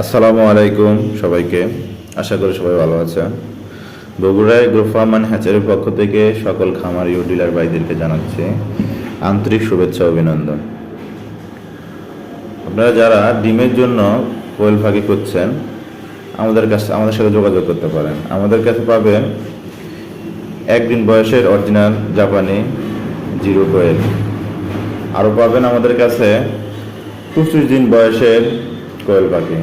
আসসালামু আলাইকুম সবাইকে। আশা করি সবাই ভালো আছেন। বগুড়ায় গ্রো ফার্ম অ্যান্ড হ্যাচারির পক্ষ থেকে সকল খামারি ও ডিলার ভাইদেরকে জানাচ্ছি আন্তরিক শুভেচ্ছা ও অভিনন্দন। আপনারা যারা ডিমের জন্য কোয়েল পাখি করছেন আমাদের সাথে যোগাযোগ করতে পারেন। আমাদের কাছে পাবেন একদিন বয়সের অরিজিনাল জাপানি জিরো কোয়েল, আরও পাবেন আমাদের কাছে 25 দিন বয়সের কোয়েল পাখি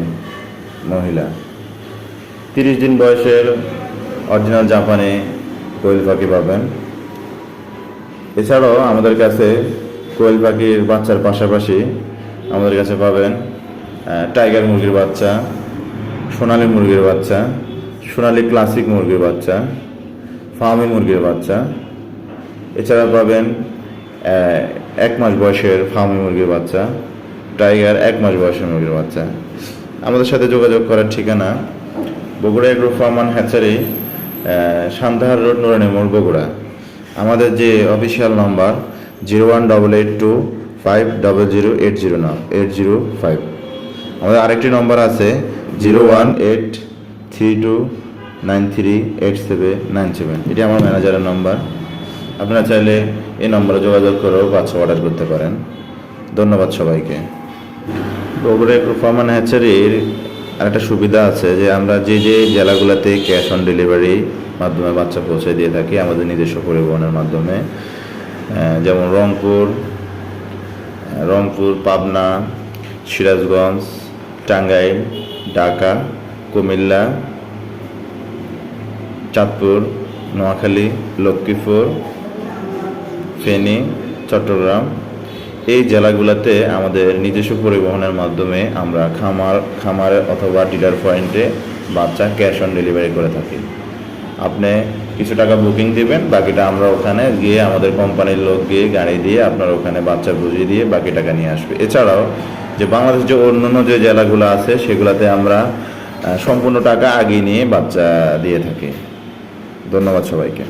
মহিলা, 30 দিন বয়সের অরিজিনাল জাপানি কোয়েল পাখি পাবেন। এছাড়াও আমাদের কাছে কোয়েল পাখির বাচ্চার পাশাপাশি আমাদের কাছে পাবেন টাইগার মুরগির বাচ্চা, সোনালী মুরগির বাচ্চা, সোনালী ক্লাসিক মুরগির বাচ্চা, ফার্মি মুরগির বাচ্চা। এছাড়া পাবেন 1 মাস বয়সের ফার্মি মুরগির বাচ্চা, টাইগার 1 মাস বয়সের মুরগির বাচ্চা। আমাদের সাথে যোগাযোগ করার ঠিকানা Bogura grow farm and hatchery, Santahar road, নুরানি মোড়, বগুড়া। আমাদের যে অফিসিয়াল নাম্বার 01825008005। আমাদের আরেকটি নম্বর আছে 01832938797। এটি আমার ম্যানেজারের নাম্বার। আপনারা চাইলে এই নম্বরে যোগাযোগ করেও বাচ্চা অর্ডার করতে পারেন। ধন্যবাদ সবাইকে। বগুড়া গ্রো ফার্ম অ্যান্ড হ্যাচারির আরেকটা সুবিধা আছে যে আমরা যে জেলাগুলোতে ক্যাশ অন ডেলিভারি মাধ্যমে বাচ্চা পৌঁছে দিয়ে থাকি আমাদের নিজস্ব পরিবহনের মাধ্যমে, যেমন রংপুর, পাবনা, সিরাজগঞ্জ, টাঙ্গাইল, ঢাকা, কুমিল্লা, চাঁদপুর, নোয়াখালী, লক্ষ্মীপুর, ফেনী, চট্টগ্রাম, এই জেলাগুলোতে আমাদের নিজস্ব পরিবহনের মাধ্যমে আমরা খামার অথবা ডিলার পয়েন্টে বাচ্চা ক্যাশ অন ডেলিভারি করে থাকি। আপনি কিছু টাকা বুকিং দিবেন, বাকিটা আমরা ওখানে গিয়ে আমাদের কোম্পানির লোক গিয়ে গাড়ি দিয়ে আপনার ওখানে বাচ্চা বুঝিয়ে দিয়ে বাকি টাকা নিয়ে আসবে। এছাড়াও যে বাংলাদেশ যে অন্যান্য যে জেলাগুলো আছে সেগুলোতে আমরা সম্পূর্ণ টাকা আগে নিয়ে বাচ্চা দিয়ে থাকি। ধন্যবাদ সবাইকে।